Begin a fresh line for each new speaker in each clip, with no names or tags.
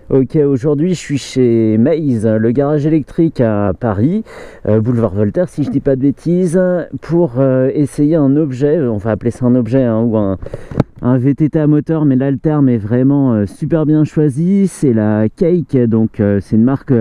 Ok, aujourd'hui je suis chez Maze, le garage électrique à Paris, boulevard Voltaire si je dis pas de bêtises, pour essayer un objet, on va appeler ça un objet hein, ou un VTT à moteur, mais là le terme est vraiment super bien choisi. C'est la Cake, donc c'est une marque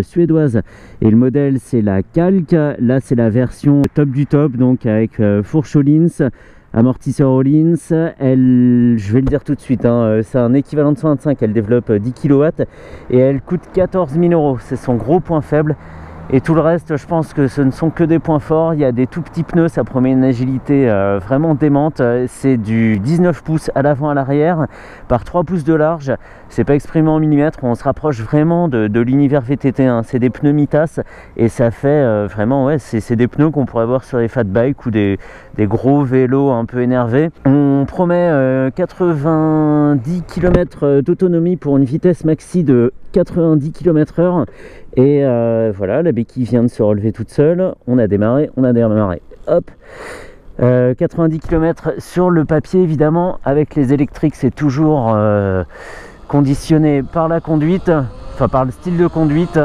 suédoise et le modèle c'est la Calque. Là c'est la version top du top, donc avec fourche Öhlins, amortisseur Öhlins. Je vais le dire tout de suite, hein, c'est un équivalent de 125, elle développe 10 kW et elle coûte 14 000 €. C'est son gros point faible. Et tout le reste, je pense que ce ne sont que des points forts. Il y a des tout petits pneus, ça promet une agilité vraiment démente. C'est du 19 pouces à l'avant à l'arrière par 3 pouces de large. C'est pas exprimé en millimètres, on se rapproche vraiment de l'univers VTT. Hein. C'est des pneus Mitas et ça fait vraiment, ouais, c'est des pneus qu'on pourrait voir sur les fat bikes ou des gros vélos un peu énervés. On promet 90 km d'autonomie pour une vitesse maxi de 90 km/h. Et voilà, la béquille vient de se relever toute seule. On a démarré. Hop, 90 km sur le papier, évidemment. Avec les électriques, c'est toujours conditionné par la conduite, enfin par le style de conduite.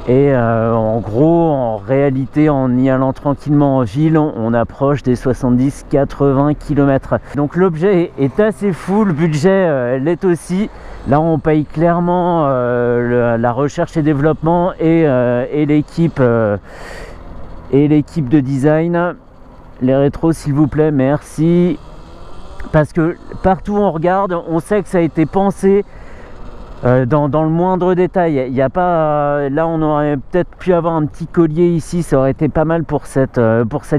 Et en gros, en réalité, en y allant tranquillement en ville, on approche des 70-80 km. Donc l'objet est assez fou, le budget l'est aussi. Là, on paye clairement la recherche et développement et l'équipe de design. Les rétros, s'il vous plaît, merci. Parce que partout où on regarde, on sait que ça a été pensé dans le moindre détail. Il y a pas, là, on aurait peut-être pu avoir un petit collier ici, ça aurait été pas mal pour cette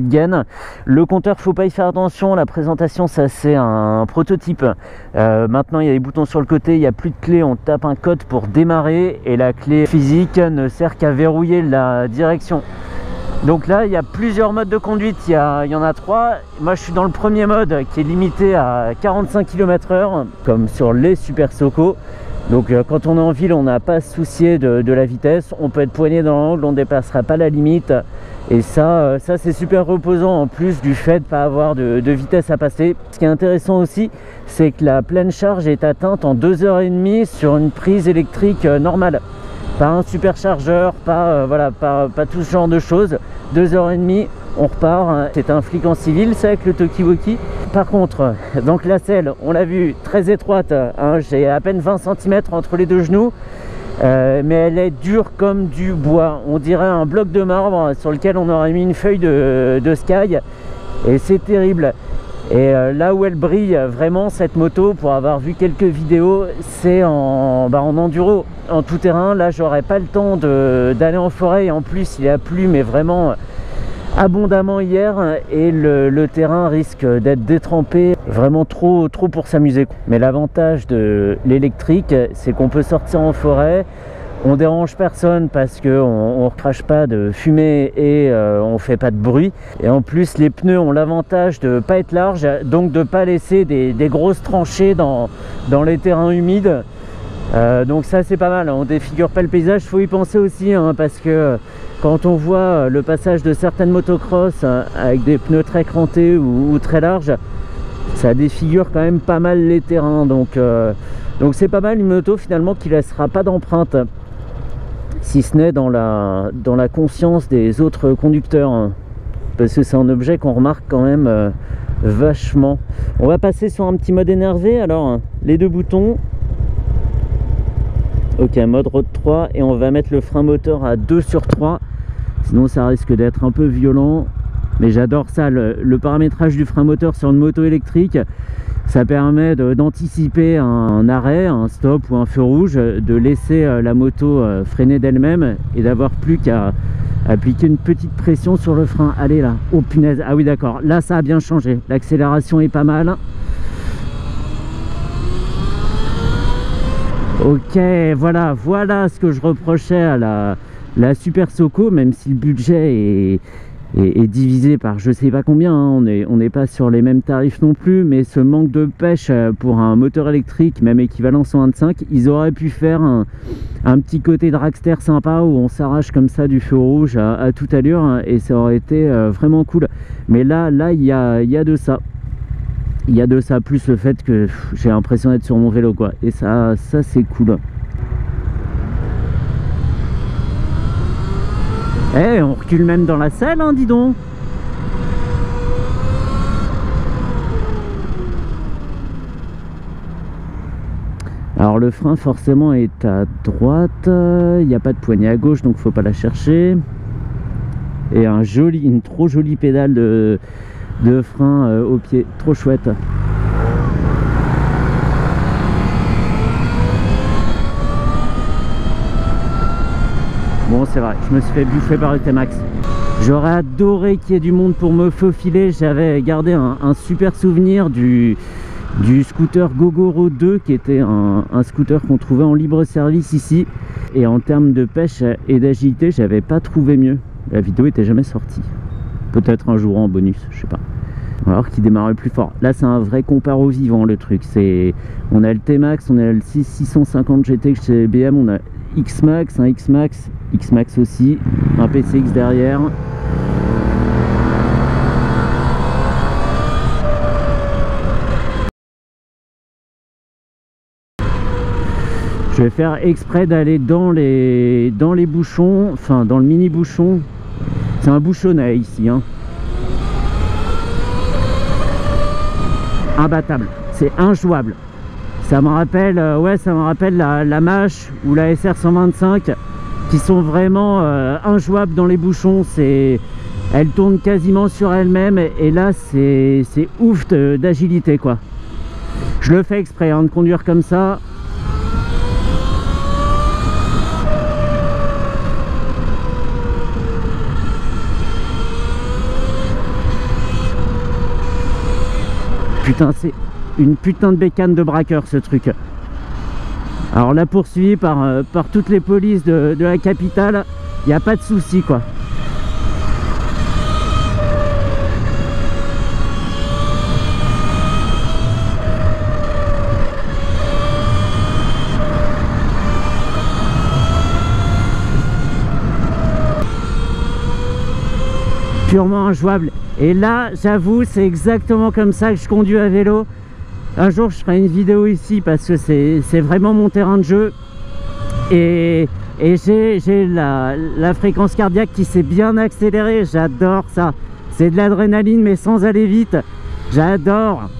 gaine. Le compteur, faut pas y faire attention. La présentation, ça c'est un prototype. Maintenant, il y a des boutons sur le côté, il n'y a plus de clé. On tape un code pour démarrer et la clé physique ne sert qu'à verrouiller la direction. Donc là, il y a plusieurs modes de conduite, il y en a 3. Moi, je suis dans le premier mode qui est limité à 45 km/h, comme sur les Super Soco. Donc quand on est en ville, on n'a pas à se soucier de la vitesse. On peut être poigné dans l'angle, on ne dépassera pas la limite. Et ça c'est super reposant en plus du fait de ne pas avoir de vitesse à passer. Ce qui est intéressant aussi, c'est que la pleine charge est atteinte en 2h30 sur une prise électrique normale. Pas un superchargeur, pas tout ce genre de choses. 2h30, on repart. C'est un flic en civil, c'est avec le talkie-walkie. Par contre, donc la selle, on l'a vu, très étroite. Hein, j'ai à peine 20 cm entre les deux genoux. Mais elle est dure comme du bois. On dirait un bloc de marbre sur lequel on aurait mis une feuille de Sky. Et c'est terrible. Et là où elle brille vraiment, cette moto, pour avoir vu quelques vidéos, c'est en enduro, en tout terrain. Là, j'aurais pas le temps d'aller en forêt. Et en plus, il a plu, mais vraiment abondamment hier. Et le terrain risque d'être détrempé, vraiment trop pour s'amuser. Mais l'avantage de l'électrique, c'est qu'on peut sortir en forêt. On dérange personne parce qu'on ne crache pas de fumée et on fait pas de bruit. Et en plus, les pneus ont l'avantage de ne pas être larges, donc de ne pas laisser des grosses tranchées dans les terrains humides. Donc ça, c'est pas mal. On défigure pas le paysage, il faut y penser aussi, hein, parce que quand on voit le passage de certaines motocross avec des pneus très crantés ou très larges, ça défigure quand même pas mal les terrains. Donc c'est pas mal une moto finalement qui laissera pas d'empreinte, si ce n'est dans la conscience des autres conducteurs, hein, parce que c'est un objet qu'on remarque quand même vachement. On va passer sur un petit mode énervé. Alors les deux boutons, ok, mode road 3, et on va mettre le frein moteur à 2/3, sinon ça risque d'être un peu violent. Mais j'adore ça, le paramétrage du frein moteur sur une moto électrique. Ça permet d'anticiper un arrêt, un stop ou un feu rouge, de laisser la moto freiner d'elle-même et d'avoir plus qu'à appliquer une petite pression sur le frein. Allez là, oh punaise, ah oui d'accord, là ça a bien changé, l'accélération est pas mal. Ok, voilà ce que je reprochais à la Super Soco, même si le budget est divisé par je sais pas combien, hein. On n'est pas sur les mêmes tarifs non plus, mais ce manque de pêche pour un moteur électrique, même équivalent 125, ils auraient pu faire un petit côté dragster sympa où on s'arrache comme ça du feu rouge à toute allure, hein, et ça aurait été vraiment cool. Mais là il y a de ça. Il y a de ça, plus le fait que j'ai l'impression d'être sur mon vélo, quoi. Et ça c'est cool. Eh, on recule même dans la selle, hein, dis donc. Alors le frein forcément est à droite, il n'y a pas de poignée à gauche donc faut pas la chercher. Et une trop jolie pédale de frein au pied, trop chouette. Bon, c'est vrai, je me suis fait bouffer par le T-Max. J'aurais adoré qu'il y ait du monde pour me faufiler. J'avais gardé un super souvenir du scooter Gogoro 2 qui était un scooter qu'on trouvait en libre service ici. Et en termes de pêche et d'agilité, j'avais pas trouvé mieux. La vidéo était jamais sortie. Peut-être un jour en bonus, je sais pas. Alors qu'il démarrait plus fort. Là, c'est un vrai comparo vivant le truc. On a le T-Max, on a le 650 GT chez BM, on a X-Max, un X-Max aussi, un PCX derrière. Je vais faire exprès d'aller dans les bouchons, enfin dans le mini bouchon. C'est un bouchonnet ici, hein. Imbattable, c'est injouable. Ça me rappelle, la Mach ou la SR 125 qui sont vraiment injouables dans les bouchons. Elles tournent quasiment sur elles-mêmes et là c'est ouf d'agilité quoi. Je le fais exprès hein, de conduire comme ça. Putain, c'est une putain de bécane de braqueur ce truc. Alors là poursuivi par toutes les polices de la capitale, il n'y a pas de souci quoi. Purement injouable. Et là, j'avoue, c'est exactement comme ça que je conduis à vélo. Un jour, je ferai une vidéo ici parce que c'est vraiment mon terrain de jeu. Et j'ai la fréquence cardiaque qui s'est bien accélérée. J'adore ça. C'est de l'adrénaline, mais sans aller vite. J'adore.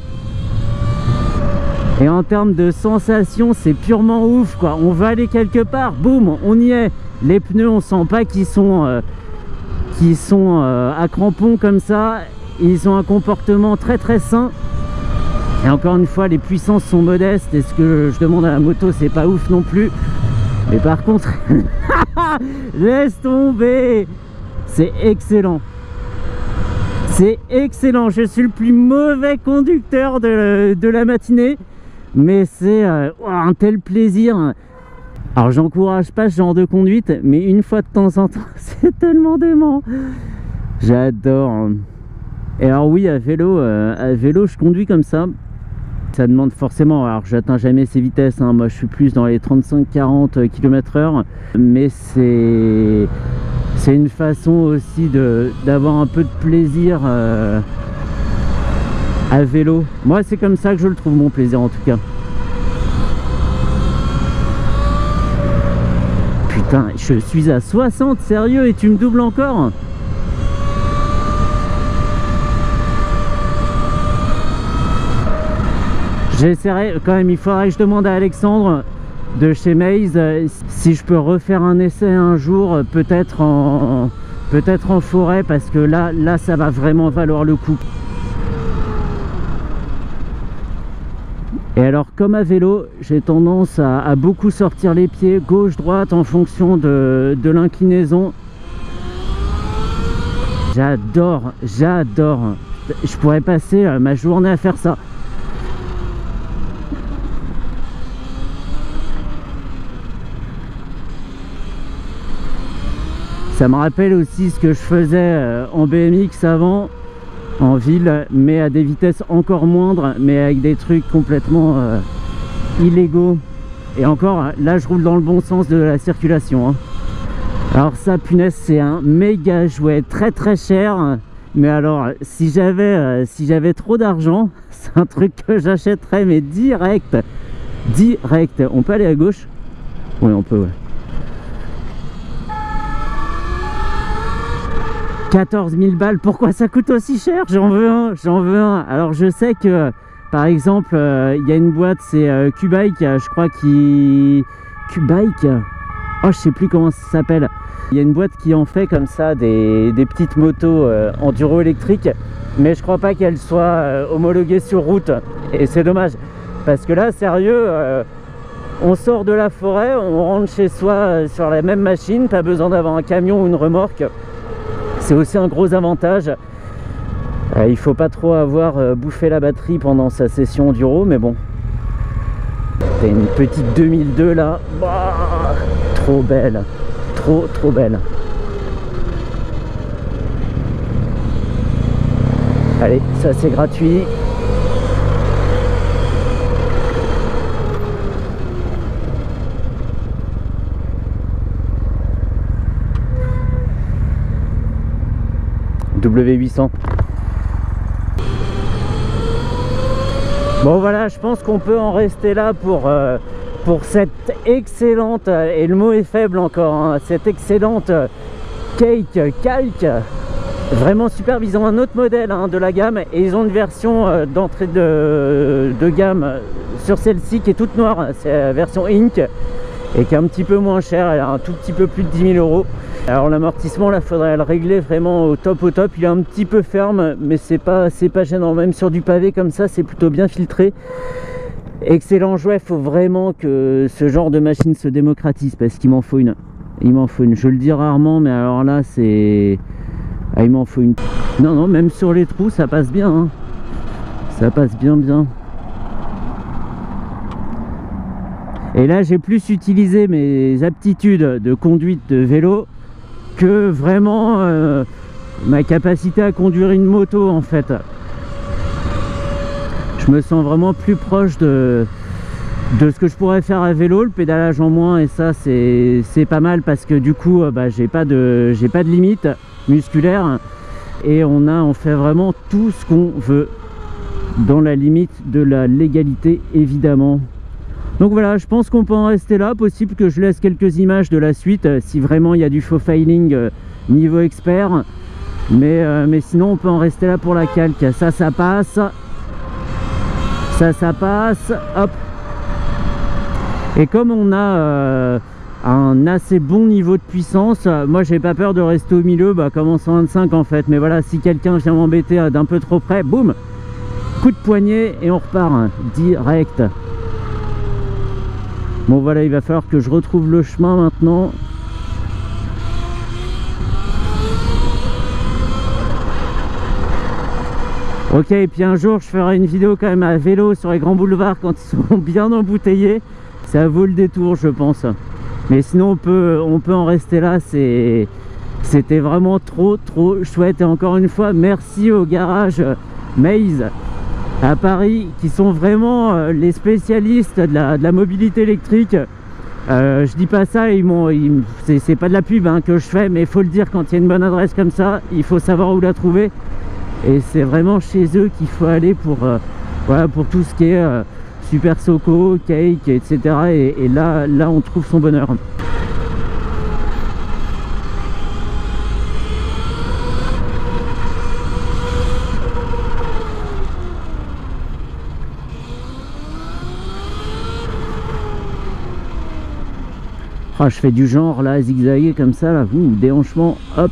Et en termes de sensation, c'est purement ouf, quoi. On va aller quelque part, boum, on y est. Les pneus, on sent pas qu'ils sont à crampons comme ça. Ils ont un comportement très très sain. Et encore une fois, les puissances sont modestes. Et ce que je demande à la moto, c'est pas ouf non plus. Mais par contre, laisse tomber. C'est excellent. C'est excellent. Je suis le plus mauvais conducteur de la matinée. Mais c'est un tel plaisir. Alors j'encourage pas ce genre de conduite, mais une fois de temps en temps, c'est tellement dément. J'adore. Et alors oui, à vélo, je conduis comme ça. Ça demande forcément, alors j'atteins jamais ces vitesses, hein. Moi je suis plus dans les 35-40 km/h. Mais c'est une façon aussi d'avoir un peu de plaisir à vélo. Moi c'est comme ça que je le trouve, mon plaisir en tout cas. Putain, je suis à 60, sérieux, et tu me doubles encore? J'essaierai quand même, il faudrait que je demande à Alexandre de chez Maze si je peux refaire un essai un jour, peut-être en forêt, parce que là ça va vraiment valoir le coup. Et alors comme à vélo, j'ai tendance à beaucoup sortir les pieds gauche-droite en fonction de l'inclinaison. J'adore. Je pourrais passer ma journée à faire ça. Ça me rappelle aussi ce que je faisais en BMX avant, en ville, mais à des vitesses encore moindres, mais avec des trucs complètement illégaux. Et encore, là je roule dans le bon sens de la circulation, hein. Alors ça, punaise, c'est un méga jouet, très très cher. Mais alors, si j'avais trop d'argent, c'est un truc que j'achèterais, mais direct. On peut aller à gauche? Oui, on peut, ouais. 14 000 balles, pourquoi ça coûte aussi cher? J'en veux un, j'en veux un. Alors je sais que par exemple il y a une boîte, c'est Q-Bike, je crois qui... Q-Bike, oh je sais plus comment ça s'appelle. Il y a une boîte qui en fait comme ça des petites motos enduro électriques, mais je crois pas qu'elles soient homologuées sur route, et c'est dommage parce que là sérieux on sort de la forêt, on rentre chez soi sur la même machine, pas besoin d'avoir un camion ou une remorque. C'est aussi un gros avantage. Il faut pas trop avoir bouffé la batterie pendant sa session enduro, mais bon. T'as une petite 2002 là, bah, trop belle, trop belle. Allez, ça c'est gratuit. W800. Bon voilà, je pense qu'on peut en rester là pour cette excellente, et le mot est faible encore, hein, cette excellente Cake Calque. Vraiment superbe. Ils ont un autre modèle hein, de la gamme, et ils ont une version d'entrée de gamme sur celle-ci qui est toute noire. C'est la version Ink et qui est un petit peu moins chère, elle a un tout petit peu plus de 10 000 €. Alors l'amortissement là, faudrait le régler vraiment au top. Il est un petit peu ferme, mais c'est pas gênant. Même sur du pavé comme ça, c'est plutôt bien filtré. Excellent jouet. Faut vraiment que ce genre de machine se démocratise parce qu'il m'en faut une. Il m'en faut une. Je le dis rarement, mais alors là, c'est... Ah, il m'en faut une. Non, même sur les trous, ça passe bien. Hein. Ça passe bien. Et là, j'ai plus utilisé mes aptitudes de conduite de vélo que vraiment ma capacité à conduire une moto en fait. Je me sens vraiment plus proche de ce que je pourrais faire à vélo, le pédalage en moins, et ça c'est pas mal parce que du coup j'ai pas de limite musculaire, et on fait vraiment tout ce qu'on veut dans la limite de la légalité évidemment. Donc voilà, je pense qu'on peut en rester là. Possible que je laisse quelques images de la suite si vraiment il y a du faux filing niveau expert, mais sinon on peut en rester là pour la calque. Ça passe, ça passe, hop. Et comme on a un assez bon niveau de puissance, moi j'ai pas peur de rester au milieu comme en 125 en fait. Mais voilà, si quelqu'un vient m'embêter d'un peu trop près, boum, coup de poignet et on repart direct. Bon voilà, il va falloir que je retrouve le chemin maintenant. Ok, et puis un jour je ferai une vidéo quand même à vélo sur les grands boulevards quand ils sont bien embouteillés. Ça vaut le détour je pense. Mais sinon on peut en rester là. C'était vraiment trop chouette. Et encore une fois, merci au garage Maze à Paris, qui sont vraiment les spécialistes de la mobilité électrique. Je dis pas ça, c'est pas de la pub que je fais, mais il faut le dire, quand il y a une bonne adresse comme ça, il faut savoir où la trouver. Et c'est vraiment chez eux qu'il faut aller pour, voilà, pour tout ce qui est Super Soco, Cake, etc. Et là on trouve son bonheur. Oh, je fais du genre là, zigzaguer comme ça, là, déhanchement, hop,